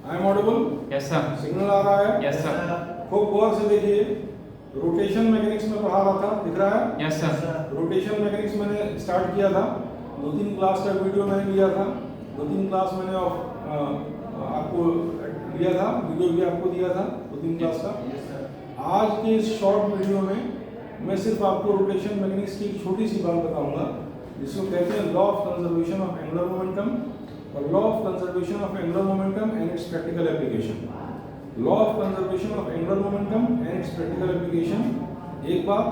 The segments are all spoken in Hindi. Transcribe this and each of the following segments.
I am audible? Yes sir. Signal आ रहा है? Yes sir. खूब गौर से देखिए, रोटेशन मैकेनिक्स में पढ़ा रहा था, दिख रहा है? Yes sir. रोटेशन मैकेनिक्स मैंने स्टार्ट किया था, 2-3 क्लास का वीडियो मैंने लिया था, 2-3 क्लास मैंने आपको लिया था, वीडियो भी आपको दिया था 2-3 क्लास का। आज के इस शॉर्ट वीडियो में मैं सिर्फ आपको रोटेशन मैकेनिक्स की एक छोटी सी बात बताऊंगा, जिसको कहते हैं law of conservation of angular momentum और law of conservation of angular momentum and its practical application. Law of conservation of angular momentum and its practical application, एक बात,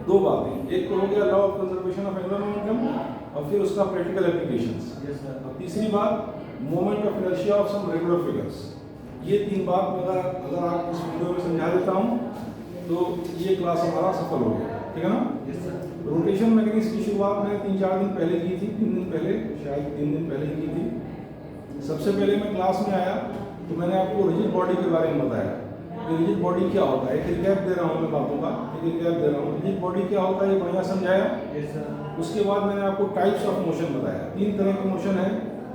दो बातें, एक तो हो गया law of conservation of angular momentum और फिर उसका प्रैक्टिकल एप्लीकेशंस, और तीसरी बात moment of inertia of some regular figures. ये 3 बात अगर आप इस वीडियो में समझा देता हूँ तो ये क्लास हमारा सफल हो गया, ठीक है ना? रोटेशन मैकेनिक्स की शुरुआत मैंने 3-4 दिन पहले की थी, 3 दिन पहले, शायद 3 दिन पहले की थी। सबसे पहले मैं क्लास में आया तो मैंने आपको रिजिड बॉडी के बारे में बताया कि रिजिड बॉडी क्या होता है। एक रिकैप दे रहा हूँ मैं बातों का, एक रिकैप दे रहा हूँ। रिजिड बॉडी क्या होता है ये बढ़िया समझाया। उसके बाद मैंने आपको टाइप्स ऑफ मोशन बताया, 3 तरह के मोशन है,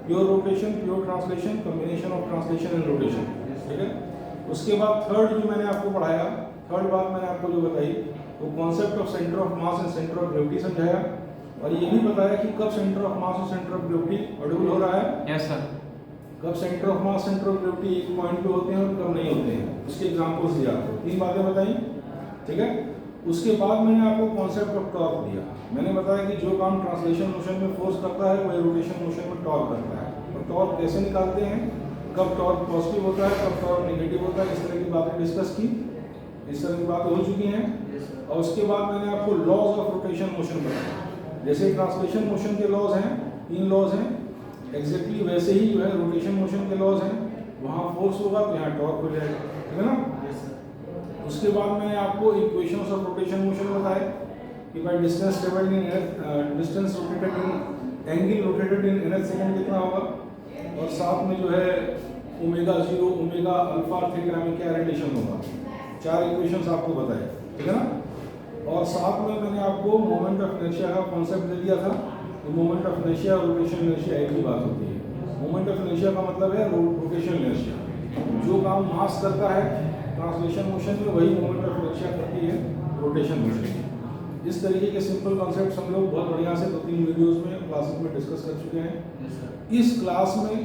pure rotation, pure translation, combination of translation and rotation, ठीक है। उसके बाद थर्ड जो मैंने आपको पढ़ाया, थर्ड बात मैंने आपको जो बताई वो concept of centre of mass and centre of gravity समझाया, और ये भी बताया कि कब सेंटर ऑफ मास और सेंटर ऑफ ग्रेविटी ऑडिबल हो रहा है। Yes sir. कब centre of mass centre of gravity एक पॉइंट पे होते हैं और कब नहीं होते हैं, उसके एग्जांपल्स दिया आपको, 3 बातें बताई, ठीक है। उसके बाद मैंने आपको कॉन्सेप्ट ऑफ टॉर्क दिया। मैंने बताया कि जो काम ट्रांसलेशन मोशन में फोर्स करता है वही रोटेशन मोशन में टॉर्क करता है, और टॉर्क कैसे निकालते हैं, कब टॉर्क पॉजिटिव होता है, कब टॉर्क नेगेटिव होता है, इस तरह की बातें डिस्कस की, इस तरह की बातें हो चुकी हैं। और उसके बाद मैंने आपको लॉज ऑफ रोटेशन मोशन बताया, जैसे ट्रांसलेशन मोशन के लॉज हैं, 3 लॉज हैं, एग्जैक्टली वैसे ही जो है रोटेशन मोशन के लॉज हैं। वहाँ फोर्स होगा तो यहाँ टॉर्क हो जाएगा, ठीक है ना। उसके बाद मैंने आपको इक्वेशंस ऑफ रोटेशन मोशन बताए कि भाई distance travelled in distance rotated in angle rotated in nth second कितना होगा, और साथ में जो है ओमेगा 0 ओमेगा अल्फा थीटा में क्या रिलेशन होगा। 4 इक्वेशंस आपको बताए, ठीक है ना। और साथ में मैंने आपको मोमेंट ऑफ इनर्शिया का कॉन्सेप्ट दे दिया था। तो मोमेंट ऑफ इनर्शिया और रोटेशन इनर्शिया एक ही बात होती है। मोमेंट ऑफ इनर्शिया का मतलब है रोटेशन इनर्शिया, जो काम मास करता है ट्रांसलेशन मोशन में वही मोमेंट ऑफ इनर्शिया करती है रोटेशन मोशन में। इस तरीके के सिंपल कॉन्सेप्ट्स हम लोग बहुत बढ़िया से 2-3 वीडियोस में क्लासेस में डिस्कस कर चुके हैं। इस क्लास में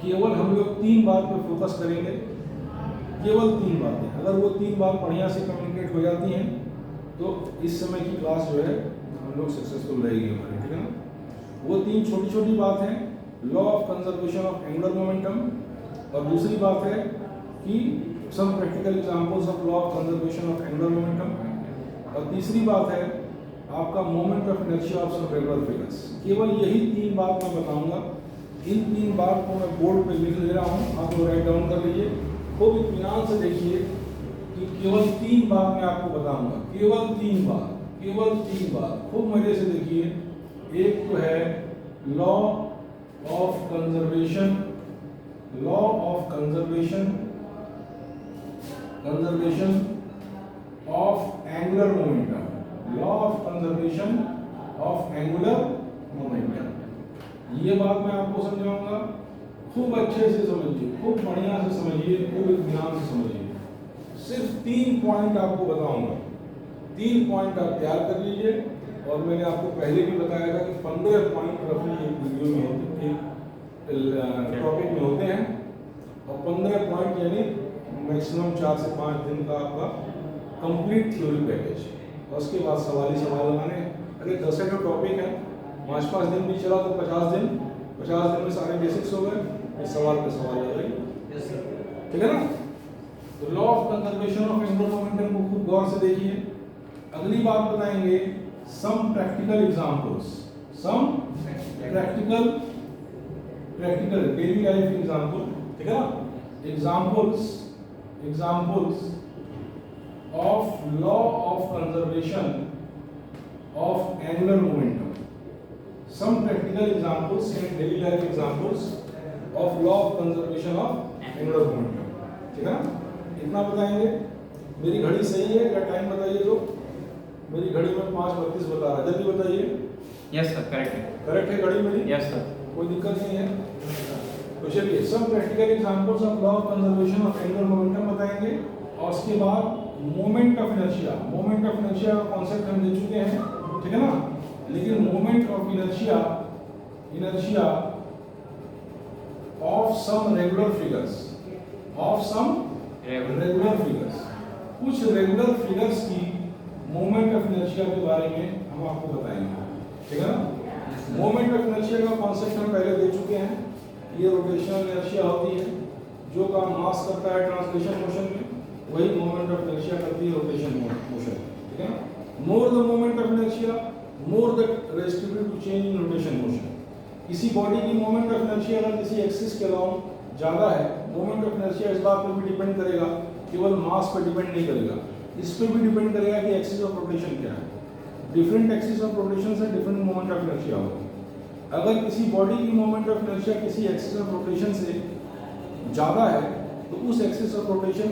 केवल हम लोग 3 बात पर फोकस करेंगे, केवल 3 बातें। अगर वो 3 बात बढ़िया से कम्युनिकेट हो जाती हैं तो इस समय की क्लास जो है हम लोग सक्सेसफुल रहेगी हमारी, ठीक है ना। वो 3 छोटी छोटी बात हैं, law of conservation of angular momentum, और दूसरी बात है कि some practical examples of law of conservation of angular momentum, और तीसरी बात है आपका moment of inertia of some regular figures. केवल यही 3 बात मैं बताऊंगा। इन 3 बात को मैं बोर्ड पे लिख ले रहा हूँ, आप लोग राइट डाउन कर लीजिए। खूब इत्मीनान से देखिए कि केवल 3 बात मैं आपको बताऊंगा, केवल 3 बात, केवल 3 बात, खूब मजे से देखिए। एक तो है law of conservation, law of conservation, conservation of angular momentum, law of conservation of angular momentum. ये बात मैं आपको समझाऊंगा, खूब अच्छे से समझिए, खूब बढ़िया से समझिए, खूब इत्मीनान से समझिए। सिर्फ 3 पॉइंट आपको बताऊंगा, 3 पॉइंट आप तैयार कर लीजिए। और मैंने आपको पहले भी बताया था कि 15 पॉइंट रफली एक वीडियो में होते, एक टॉपिक में होते हैं, और 15 पॉइंट यानी मैक्सिमम 4 से 5 दिन का आपका कंप्लीट थ्योरी पैकेज। और उसके बाद सवाल ही सवाल लगाने। अगर 10 जो टॉपिक है, 5-5 दिन भी चला तो 50 दिन, 50 दिन में सारे बेसिक्स हो गए, फिर सवाल पे सवाल लगाइए, ठीक है ना। तो law of conservation of angular momentum को खूब गौर से देखिए। अगली बात बताएंगे some practical examples, some practical daily life example, ठीक है ना। Examples of law of conservation of angular momentum, some practical examples and daily life examples of law of conservation of angular momentum, ठीक है ना। इतना बताएंगे। मेरी घड़ी सही है या टाइम बताइए तो। मेरी घड़ी में 5:32 बता रहा है, जल्दी बताइए। यस सर, करेक्ट है। करेक्ट है घड़ी मेरी? Yes sir. कोई दिक्कत नहीं है। तो चलिए सब practical examples of law of conservation of angular momentum बताएंगे और उसके बाद मोमेंट ऑफ इनर्शिया का कॉन्सेप्ट हम दे चुके हैं, ठीक है ना। लेकिन moment of inertia of some regular figures कुछ रेगुलर फिगर्स की मोमेंट ऑफ इनर्शिया के बारे में हम आपको बताएंगे, ठीक है ना। मोमेंट ऑफ इनर्शिया का कॉन्सेप्ट हम पहले दे चुके हैं। ये रोटेशनल इनर्शिया होती है, जो काम मास करता है ट्रांसलेशन मोशन में, वही मोमेंट ऑफ इनर्शिया करती है रोटेशन मोशन, ठीक है ना। More the moment of inertia more the restitute to change in rotation motion. किसी बॉडी की मोमेंट ऑफ इनर्शिया अगर किसी एक्सिस के अलाउंग ज़्यादा है, मोमेंट ऑफ इनर्शिया इस बात पर भी डिपेंड करेगा, केवल मास पर डिपेंड नहीं करेगा, इस पर भी डिपेंड करेगा कि एक्सिस ऑफ रोटेशन क्या है। डिफरेंट एक्सिस ऑफ रोटेशन से डिफरेंट मोमेंट ऑफ इनर्शिया होगी। अगर किसी बॉडी की मोमेंट ऑफ इनर्शिया किसी एक्सिस ऑफ रोटेशन से ज़्यादा है, तो उस एक्सिस ऑफ रोटेशन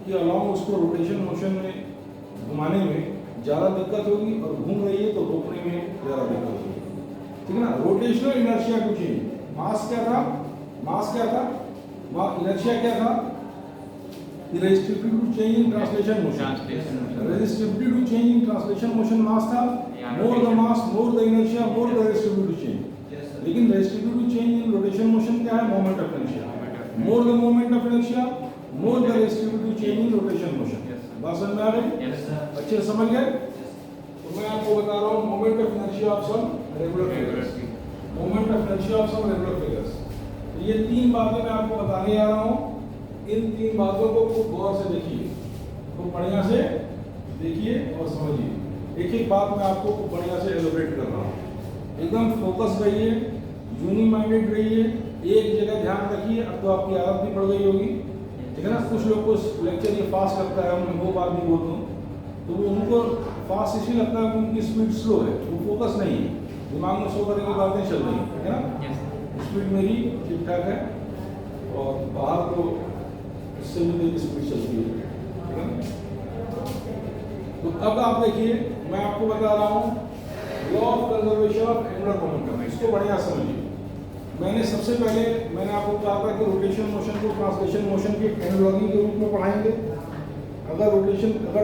के अलाउंग उसको रोटेशन मोशन में घुमाने में ज़्यादा दिक्कत होगी, और घूम रही है तो रोकने में ज़्यादा दिक्कत होगी, ठीक है ना। Rotational inertia to change, mass क्या था, इनर्शिया क्या था, resistivity to change in translation motion. Resistivity to change in translation motion mass था, more the mass more the inertia more the resistivity to change. लेकिन resistivity to change in rotation motion क्या है, moment of inertia. More the moment of inertia more the resistivity to change in rotation motion. बात समझ में आ गई? अच्छे से समझ गए? तो मैं आपको बता रहा हूँ moment of inertia of some regular figures, moment of inertia of some regular figures. तो ये तीन बातें मैं आपको बताने जा रहा हूँ। इन तीन बातों को खूब गौर से देखिए, खूब बढ़िया से देखिए और समझिए। एक एक बात मैं आपको खूब बढ़िया से एलोब्रेट कर रहा हूँ। एकदम फोकस रहिए, यूनि माइंडेड रहिए, एक जगह ध्यान रखिए। अब तो आपकी आदत भी पड़ गई होगी, ठीक है ना। कुछ लोग को लेक्चर ये फास्ट लगता है, मैं वो बात नहीं बोलता हूँ, तो वो उनको फास्ट इसलिए लगता है कि उनकी स्पीड स्लो है, वो फोकस नहीं है, दिमाग में सो करने की बातें चल रही हैं, ठीक है ना। स्पीड मेरी ठीक ठाक है और बाहर तो इससे भी मेरी स्पीड चलती है, ठीक है। तो अब आप देखिए, मैं आपको बता रहा हूँ law of conservation of angular momentum. इसको बढ़िया समझिए। सबसे पहले मैंने आपको कहा था कि रोटेशन मोशन को ट्रांसलेशन मोशन की एनालॉजी के रूप में पढ़ाएंगे। अगर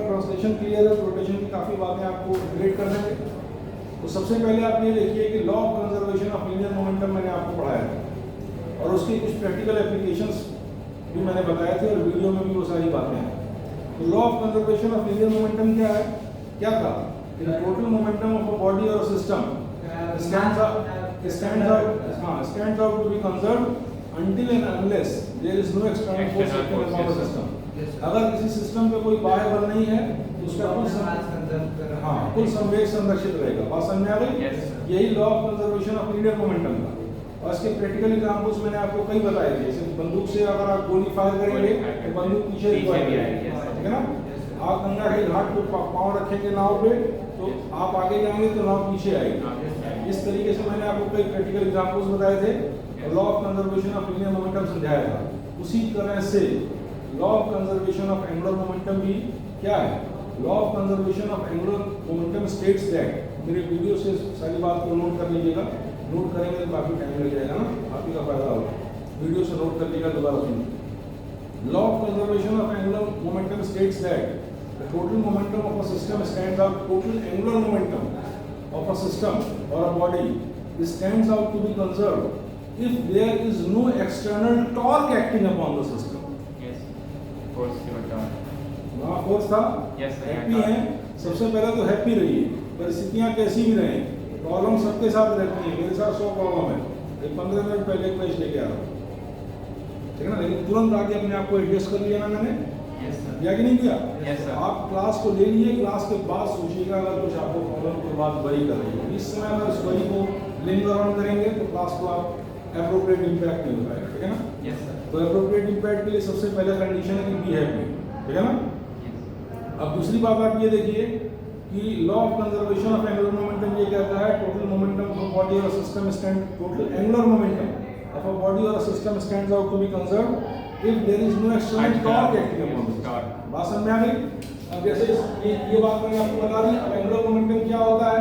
ट्रांसलेशन क्लियर है तो रोटेशन की काफ़ी बातें आपको रिलेट कर देंगे। तो सबसे पहले आप ये देखिए कि law of conservation of linear momentum मैंने आपको पढ़ाया था, और उसकी कुछ प्रैक्टिकल एप्लीकेशंस भी मैंने बताए थे, और वीडियो में भी वो सारी बातें हैं। तो law of conservation of linear momentum क्या था? Total momentum of a body और system stands out to be conserved until and unless there is no external force acting upon the system. अगर किसी सिस्टम पे कोई बाह्य बल नहीं है तो उसका कुल संवेग संरक्षित रहेगा। बात समझ में आ गई? यही law of conservation of linear momentum था। और इसके प्रैक्टिकल एग्जांपल्स मैंने आपको कई बताए थे। जैसे बंदूक से अगर आप गोली फायर करेंगे तो बंदूक पीछे रिकॉइल करेगी, ठीक है ना। आप गंगा के घाट पे पाँव रखेंगे नाव पे तो आप आगे जाएंगे तो नाव पीछे आएगी। इस तरीके से मैंने आपको कई प्रैक्टिकल एग्जांपल्स बताए थे और law of conservation of linear momentum समझाया था। उसी तरह से law of conservation of angular momentum भी क्या है? Law of conservation of angular momentum states that, मेरे वीडियो से सारी बात को नोट कर लीजिएगा। नोट करेंगे तो काफ़ी टाइम लग जाएगा ना, आप ही का फायदा होगा। वीडियो से नोट कर लीजिएगा, दोबारा सुनिए। Law of conservation of angular momentum states that the total momentum of a system stands out, total angular momentum of a system or a body stands out to be conserved if there is no external torque acting upon the system. Yes, force your torque. वहाँ फोर्स था। Yes, हैप्पी हैं, सबसे पहले तो हैप्पी रहिए। परिस्थितियाँ कैसी भी रहें, प्रॉब्लम सबके साथ रहती है। मेरे साथ 100 प्रॉब्लम है, एक 15 मिनट पहले एक पेज लेके आ रहा हूँ, ठीक है ना। लेकिन तुरंत आके अपने आप को एडजस्ट कर लिया ना मैंने, या कि नहीं किया? आप क्लास को ले लीजिए, क्लास के बाद सोचिएगा अगर कुछ आपको प्रॉब्लम कोई बात वरी कर रही है। इस समय अगर इस वरी को लिंक अराउंड करेंगे तो क्लास को आप एप्रोप्रिएट इम्पैक्ट नहीं हो पाएगा, ठीक है ना। तो एप्रोप्रिएट इम्पैक्ट के लिए सबसे पहले कंडीशन है कि बी हैप्पी, ठीक है ना। अब दूसरी बात आप ये देखिए कि law of conservation of angular momentum ये कहता है total momentum of a body और system stand, total angular momentum of a body और system stands out to be conserved if there is no external torque acting upon the system. बात समझ में आ गई? अब जैसे ये बात मैंने आपको बता दी। अब एंगुलर मोमेंटम क्या होता है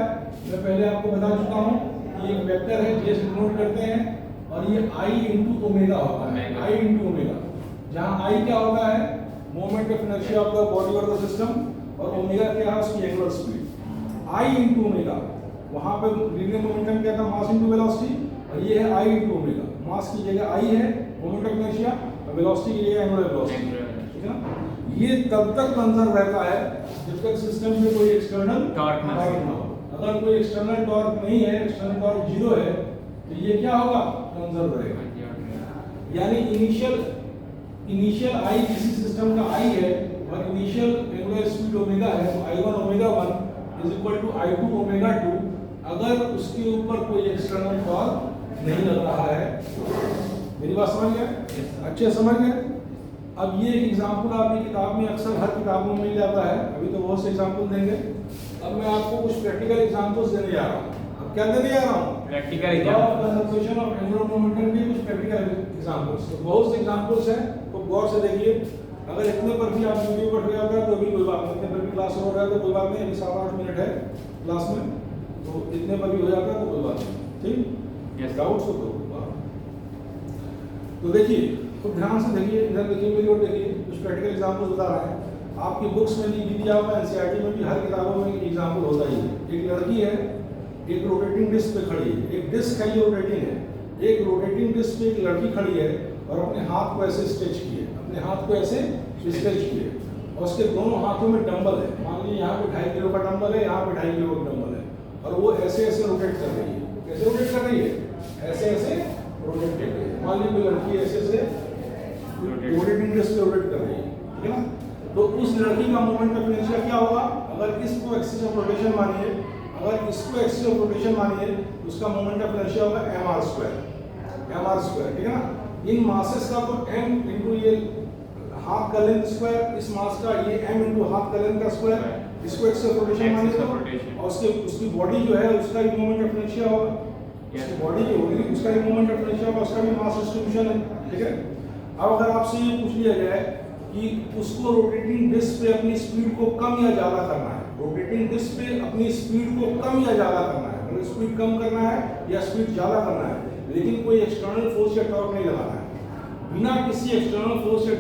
मैं पहले आपको बता चुका हूँ कि एक वेक्टर है, जिसे डिनोट करते हैं और ये आई इंटू ओमेगा होता है, ओमेगा। आई इंटू ओमेगा, जहाँ आई क्या होता है moment of inertia of the body और द सिस्टम, और ओमेगा क्या है उसकी एंगुलर स्पीड। आई इंटू ओमेगा, वहाँ पे लीनियर मोमेंटम क्या था, मास इंटू वेलोसिटी, और ये है आई इंटू ओमेगा। मास की जगह आई है मोमेंट ऑफ इनर्शिया, और वेलोसिटी की जगह एंगुलर वेलोसिटी, ठीक है ना। ये तब तक कंजर्व रहता है जब तक सिस्टम में कोई एक्सटर्नल टॉर्क ना हो। अगर कोई एक्सटर्नल टॉर्क नहीं है, एक्सटर्नल टॉर्क जीरो है, तो ये क्या होगा, कंजर्व रहेगा। यानी इनिशियल आई किसी सिस्टम का आई है और इनिशियल एंगुलर स्पीड ओमेगा है, तो I1 omega 1 is equal to I2 omega 2, अगर उसके ऊपर कोई एक्सटर्नल टॉर्क नहीं लग रहा है। मेरी बात समझ गए, अच्छे समझ गए। अब ये एक एग्जांपल आपकी किताब में अक्सर हर किताबों में मिल जाता है, अभी तो बहुत से एग्जांपल देंगे। अब मैं आपको कुछ प्रैक्टिकल एग्जांपल्स देने जा रहा हूँ। अब क्या देने जा रहा हूँ, practical conservation of angular momentum के कुछ प्रैक्टिकल एग्जांपल्स। तो बहुत से एग्जांपल्स हैं, तो गौर से देखिए। अगर इतने पर भी आप वीडियो कट हो जाता है तो भी कोई बात नहीं, इतने पर भी क्लास हो रहा है तो कोई बात नहीं, अभी 7-8 मिनट है क्लास में, तो इतने पर भी हो जाता है तो कोई बात नहीं, ठीक। डाउट्स हो तो देखिए, तो ध्यान से देखिए, इधर देखिए मेरी ओर देखिए, कुछ प्रैक्टिकल एग्जांपल्स बता रहा है। आपकी बुक्स में भी दिया हुआ, एनसीईआरटी में भी हर किताबों में एग्जांपल होता ही है। एक लड़की है, एक रोटेटिंग डिस्क पे खड़ी है, एक डिस्क है ये रोटेटिंग है, एक रोटेटिंग डिस्क पे एक लड़की खड़ी है और अपने हाथ को ऐसे स्ट्रेच किए, अपने हाथ को ऐसे स्ट्रेच किए, और उसके दोनों हाथों में डंबल है। मान लीजिए यहाँ पे 2.5 किलो का डंबल है, यहाँ पे 2.5 किलो का डंबल है, और वो ऐसे ऐसे रोटेट कर रही है। कैसे रोटेट कर रही है, ऐसे ऐसे रोटेट कर रही है। मान लीजिए कोई लड़की ऐसे ऐसे रोटेटिंग डिस्क पे रोटेट कर रही है, ठीक है ना। तो उस लड़की का मोमेंट ऑफ इनर्शिया क्या होगा, अगर इसको एक्सिस ऑफ रोटेशन मानिए, अगर इसको एक्सिस ऑफ रोटेशन मानिए, उसका मोमेंट ऑफ इनर्शिया होगा mr स्क्वायर, ठीक है ना। इन मासेस का तो m इनटू ये हाथ का लेंथ स्क्वायर, इस मास का ये m इनटू हाथ का लेंथ का स्क्वायर, इसको एक्सिस ऑफ रोटेशन मानिए तो, और उसकी बॉडी जो है उसका भी मोमेंट ऑफ इनर्शिया होगा, उसकी बॉडी जो होगी उसका भी मोमेंट ऑफ इनर्शिया होगा, उसका भी मास डिस्ट्रीब्यूशन है, ठीक है। अब अगर आपसे ये पूछ लिया जाए कि उसको रोटेटिंग डिस्क पे अपनी स्पीड को कम या ज्यादा करना है, रोटेटिंग डिस्क पे अपनी स्पीड को कम या ज्यादा करना है, मतलब स्पीड कम करना है या स्पीड ज्यादा करना है, लेकिन कोई एक्सटर्नल फोर्स या टॉर्क नहीं लगाना है। बिना किसी एक्सटर्नल फोर्स या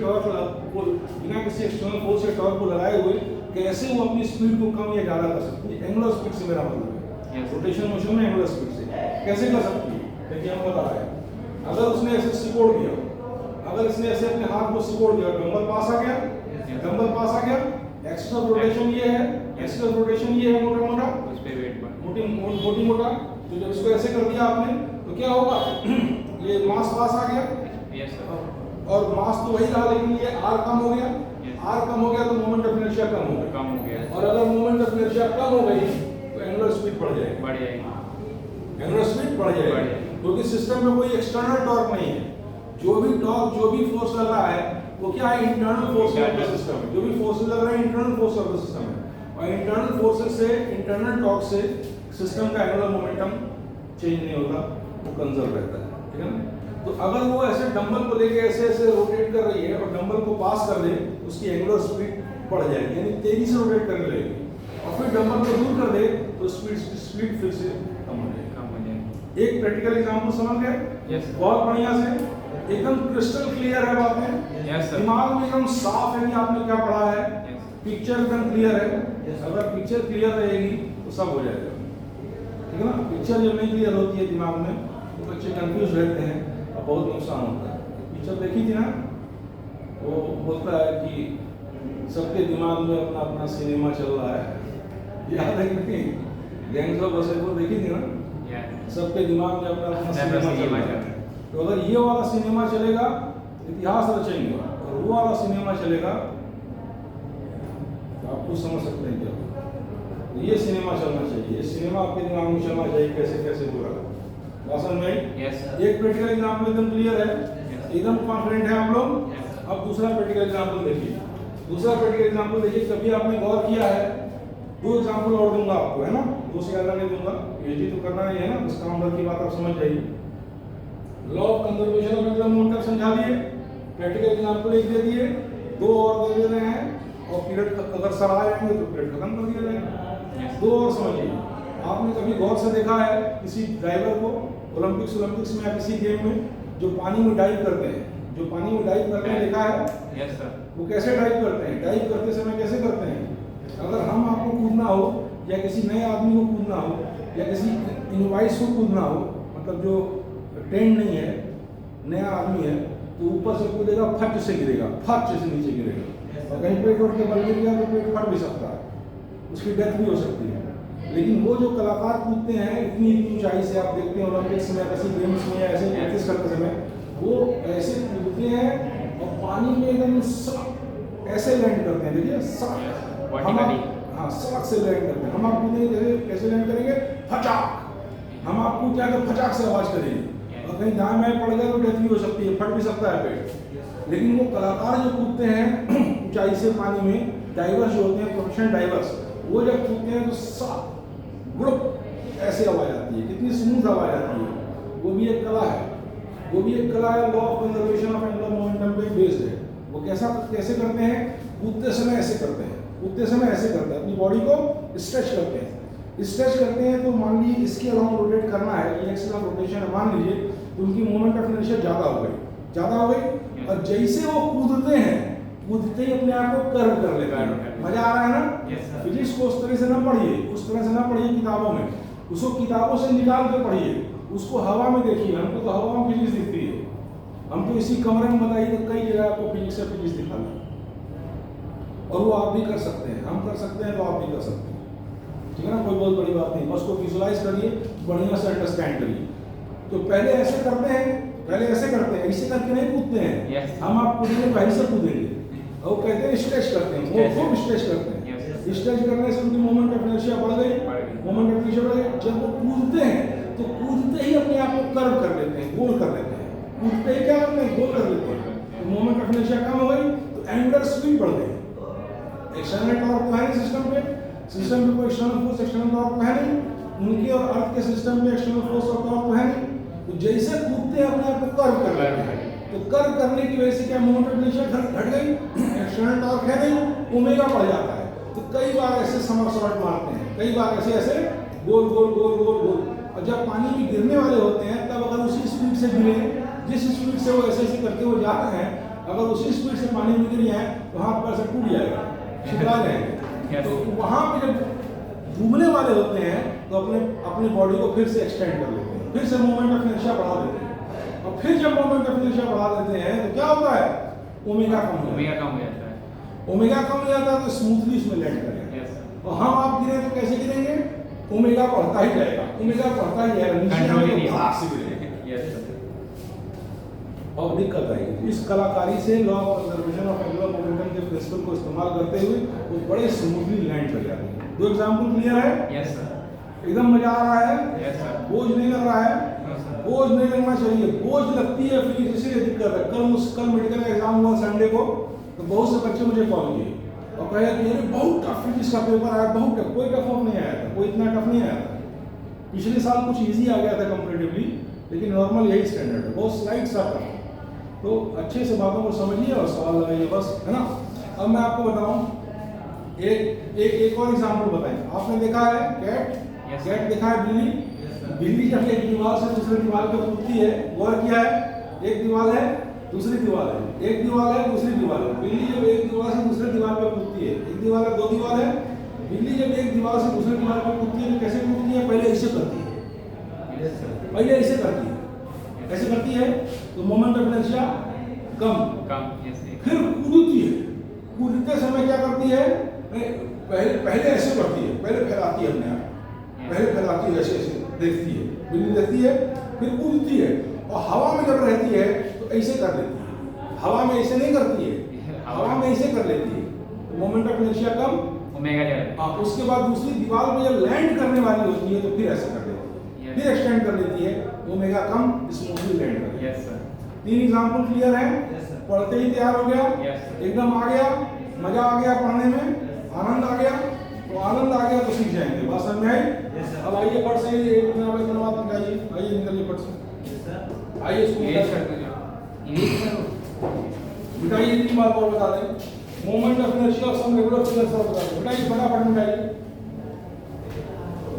टॉर्क को लगाए हुए कैसे वो अपनी स्पीड को कम या ज्यादा कर सकती है, एंगुलर स्पीड से मेरा मतलब है, रोटेशन मोशन में एंगुलर स्पीड से कैसे कर सकती है। देखिए हम बता रहे हैं, अगर उसने ऐसे सिकोड़ दिया, अगर इसने ऐसे अपने हाथ को सिकोड़ दिया, डंबल पास आ गया, डंबल पास आ गया, एक्सिस ऑफ रोटेशन ये है, एक्सिस ऑफ रोटेशन ये है मोटा मोटा, उस पे वेट पर मोटी मोटा। तो जब इसको ऐसे कर दिया आपने तो क्या होगा ये मास पास आ गया, यस सर, और मास तो वही रहा, लेकिन ये r कम हो गया, r कम हो गया तो मोमेंट ऑफ इनर्शिया कम हो गया, कम हो गया, और अगर मोमेंट ऑफ इनर्शिया कम हो गई तो एंगुलर स्पीड बढ़ जाएगी, बढ़ जाएगी, एंगुलर स्पीड बढ़ जाएगी, क्योंकि सिस्टम में कोई एक्सटर्नल टॉर्क नहीं है। जो भी टॉर्क, जो भी फोर्स लग रहा है वो क्या है, internal force of the system है। जो भी फोर्सेस लग रहे हैं internal force of the system है, और इंटरनल फोर्सेस से, इंटरनल टॉर्क से सिस्टम का एंगुलर मोमेंटम चेंज नहीं होता, वो कंजर्व रहता है, ठीक है ना। तो अगर वो ऐसे डंबल को लेके ऐसे ऐसे रोटेट कर रही है और डंबल को पास कर दे, उसकी एंगुलर स्पीड बढ़ जाएगी, यानी तेजी से रोटेट करने लगेगी, और फिर डंबल को दूर कर दे तो स्पीड फिर से कम हो जाएगी। एक प्रैक्टिकल एग्जांपल समझ गए, यस बहुत बढ़िया से, एकदम क्रिस्टल क्लियर है बातें, यस सर, दिमाग में एकदम साफ है कि आपने क्या पढ़ा है, पिक्चर एकदम क्लियर है। अगर पिक्चर क्लियर रहेगी तो सब हो जाएगा, ठीक है ना। पिक्चर जब नहीं क्लियर होती है दिमाग में तो बच्चे कंफ्यूज रहते हैं और बहुत नुकसान होता है। पिक्चर देखी थी ना, वो बोलता है कि सबके दिमाग में अपना अपना सिनेमा चल रहा है, याद है कि नहीं, गैंग्स ऑफ वासेपुर देखी थी ना, सबके दिमाग में अपना अपना सिनेमा चल रहा है। तो अगर ये वाला सिनेमा चलेगा इतिहास रचेंगे, और वो वाला सिनेमा चलेगा तो आप कुछ समझ सकते हैं क्या। तो ये सिनेमा चलना चाहिए, ये सिनेमा आपके दिमाग में चलना चाहिए, कैसे कैसे पूरा भाषण में। यस एक प्रैक्टिकल एग्जाम्पल एकदम क्लियर है, एकदम कॉन्फिडेंट है आप लोग। अब दूसरा प्रैक्टिकल एग्जाम्पल देखिए, दूसरा प्रैक्टिकल एग्जाम्पल देखिए। कभी आपने गौर किया है, 2 एग्जाम्पल और दूंगा आपको, है ना, 2 से ज़्यादा नहीं दूंगा, ये तो करना ही है ना, इस काम भर की बात आप समझ जाइए। Law of conservation of angular momentum समझा दिए, प्रैक्टिकल एग्जांपल एक दे दिए, 2 और दे रहे हैं, और पीरियड अगर सर आ जाएंगे तो पीरियड खत्म कर दिया जाएगा। 2 और समझिए, आपने कभी गौर से देखा है किसी ड्राइवर को ओलंपिक्स में या किसी गेम में जो पानी में डाइव करते हैं, जो पानी में डाइव करते हैं, देखा है? Yes sir. वो कैसे डाइव करते हैं? डाइव करते समय कैसे करते हैं? अगर हम आपको कूदना हो या किसी नए आदमी को कूदना हो या किसी इनवाइस को कूदना हो, मतलब जो ट्रेंड नहीं है, नया आदमी है, तो ऊपर से कूदेगा, फट से गिरेगा, फट से नीचे गिरेगा और कहीं पेट उठ के बल गिर गया तो पेट फट भी सकता है, उसकी डेथ भी हो सकती है। लेकिन वो जो कलाकार कूदते हैं इतनी ऊंचाई से, आप देखते हैं ओलंपिक्स में, किसी गेम्स में या ऐसे प्रैक्टिस करते समय, वो ऐसे कूदते हैं और पानी में एकदम ऐसे लैंड करते हैं। देखिए हाँ, सड़क से लैंड करते हैं। हम आप कूदेंगे कैसे लैंड करेंगे? फटाक। हम आप कूद जाए तो फटाक से आवाज करेंगे और कहीं दाएं बाएं पड़ गए तो डेथ भी हो सकती है, फट भी सकता है पेट। लेकिन वो कलाकार जो कूदते हैं ऊंचाई से पानी में, डाइवर्स जो होते हैं, प्रोफेशनल डाइवर्स, वो जब कूदते हैं तो गुड़प ऐसे आवाज आती है, कितनी स्मूथ आवाज आती है। वो भी एक कला है, वो भी एक कला है। Law of conservation of angular momentum पे बेस्ड है। वो कैसे करते हैं? कूदते समय ऐसे करते हैं, कूदते समय ऐसे करते हैं, अपनी बॉडी को स्ट्रेच करते हैं। स्ट्रेच करते हैं तो मान लीजिए इसके अलाउंग रोटेट करना है, ये एक्सिस ऑफ रोटेशन है, मान लीजिए तो उनकी मोमेंट ऑफ इनर्शिया ज़्यादा हो गई, और जैसे वो कूदते हैं, कूदते ही अपने आप को कर्व कर लेता है। मजा आ रहा है ना? फिजिक्स को उस तरह से ना पढ़िए, उस तरह से ना पढ़िए किताबों में, उसको किताबों से निकाल कर पढ़िए, उसको हवा में देखिए। हमको तो हवा में फिजिक्स दिखती है, हम तो इसी कमरे में बताइए तो कई जगह आपको फिजिक्स से फिजिक्स दिखाना, और वो आप भी कर सकते हैं, हम कर सकते हैं तो आप भी कर सकते हैं। ठीक है ना? कोई बहुत बड़ी बात नहीं, बस को विजुलाइज करिए, बढ़िया से अंडरस्टैंड करिए। तो पहले ऐसे करते हैं, ऐसे करके नहीं कूदते हैं। हम आप कूदेंगे पहले से कूदेंगे, और कहते हैं स्ट्रेच करते हैं, वो खूब स्ट्रेच करते हैं। स्ट्रेच करने से उनकी मोमेंट ऑफ इनर्शिया बढ़ गई, मोमेंट ऑफ इनर्शिया बढ़ गई। जब वो कूदते हैं तो कूदते ही अपने आप को कर्व कर लेते हैं, गोल कर लेते हैं। कूदते ही क्या करते हैं? गोल कर लेते हैं। तो मोमेंट ऑफ इनर्शिया कम हो गई तो एंगुलर स्पीड बढ़ गई। एक्सटर्नल टॉर्क तो है नहीं सिस्टम पे कोई एक्सटर्नल फोर्स, एक्सटर्नल टॉर्क तो है नहीं, उनके और अर्थ के सिस्टम में एक्सटर्नल फोर्स और टॉर्क तो है नहीं। तो जैसे कूदते हैं अपने आप को कर्व कर लेते हैं, तो कर्व करने की वजह से क्या मोमेंट ऑफ इनर्शिया घट गई, एक्सटर्नल टॉर्क है नहीं, ओमेगा बढ़ जाता है। तो कई बार ऐसे समरसॉल्ट मारते हैं, कई बार ऐसे गोल गोल गोल गोल गोल। और जब पानी में गिरने वाले होते हैं तब अगर उसी स्पीड से गिरे, जिस स्पीड से वो ऐसे करके वो जाते हैं, अगर उसी स्पीड से पानी में गिर जाए तो हाथ पैर से टूट जाएगा, छिपा जाएंगे। तो वहाँ पे जब डूबने वाले होते हैं तो अपने बॉडी को फिर से एक्सटेंड कर लेते हैं, फिर से मोमेंट ऑफ इनर्शिया बढ़ा देते हैं, और फिर जब मोमेंट ऑफ इनर्शिया बढ़ा देते हैं तो क्या होता है? ओमेगा कम हो जाता है। ओमेगा कम हो जाता है तो स्मूथली इसमें लैंड करेगा। और हम आप गिरे तो कैसे गिरेंगे? ओमेगा बढ़ता ही जाएगा, ओमेगा बढ़ता ही जाएगा, नीचे आएंगे तो भाग से गिरेंगे और दिक्कत आएगी। इस कलाकारी से law of conservation of angular momentum के प्रिंसिपल को इस्तेमाल करते हुए वो बड़े स्मूथली लैंड कर जाते हैं। दो एग्जांपल क्लियर है? Yes sir. एकदम मजा आ रहा है? Yes sir. बोझ नहीं लग रहा है? बोझ नहीं लगना चाहिए, बोझ लगती है फिजिक्स, इसीलिए दिक्कत है। कल मेडिकल का एग्जाम हुआ संडे को, तो बहुत से बच्चे मुझे कॉल किए और कहे कि अरे बहुत टफ फिजिक्स का पेपर आया, बहुत टफ। कोई टफ नहीं आया था, कोई इतना टफ नहीं आया था। पिछले साल कुछ इजी आ गया था कंपैरेटिवली, लेकिन नॉर्मल यही स्टैंडर्ड है, बहुत स्लाइड सा था। तो अच्छे से बातों को समझिए और सवाल लगाइए, बस, है ना? अब मैं आपको बताऊं एक और एग्जाम्पल बताएं। आपने देखा है कैट देखा है? बिल्ली जब एक दीवार से दूसरी दीवार पे कूदती है, गौर किया है? एक दीवार है, दूसरी दीवार है, एक दीवार है, दूसरी दीवार है। बिल्ली जब एक दीवार से दूसरी दीवार पे कूदती है, एक दीवार है, दो दीवार है। बिल्ली जब एक दीवार से दूसरी दीवार पे कूदती है तो कैसे कूदती है? पहले ऐसे करती है, ऐसे करती है तो मोमेंट ऑफ इनर्शिया कम, फिर कूदती है। कूदते समय क्या करती है? पहले ऐसे करती है, पहले फैलाती है अपने आप, पहले फैलाती है, ऐसे देखती है, बिल्ली देखती है, फिर कूदती है। और हवा में जब रहती है तो ऐसे कर लेती है, हवा में ऐसे नहीं करती है, हवा में ऐसे कर लेती है, moment of inertia come, omega ज़्यादा। उसके बाद दूसरी दीवार पे जब लैंड करने वाली होती है तो फिर ऐसे कर लेती है, फिर एक्सटेंड कर लेती है, ओमेगा कम, स्मूथली लैंड करती है। 3 एग्जाम्पल क्लियर है? पढ़ते ही तैयार हो गया? एकदम आ गया, मजा आ गया पढ़ने में, आनंद आ गया। तो आनंद आ गया तो सीख जाएंगे, बात समझ में आई? अब आइए फट से एक बात बताइए, आइए निकलिए फट से, आइए बिठाइए। इतनी बात और बता दें, moment of inertia of some regular figures और बता दें, बिठाइए फटाफट बिठाइए।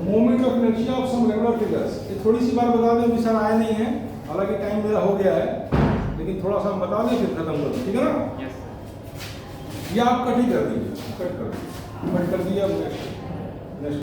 Moment of inertia of some regular figures. ये थोड़ी सी बार बता दें, अभी सर आया नहीं है, हालांकि टाइम मेरा हो गया है, लेकिन थोड़ा सा हम बता दें फिर खत्म कर दें, ठीक है ना? Yes sir. ये आप कट ही कर दीजिए, कट कर दिया नेक्स्ट।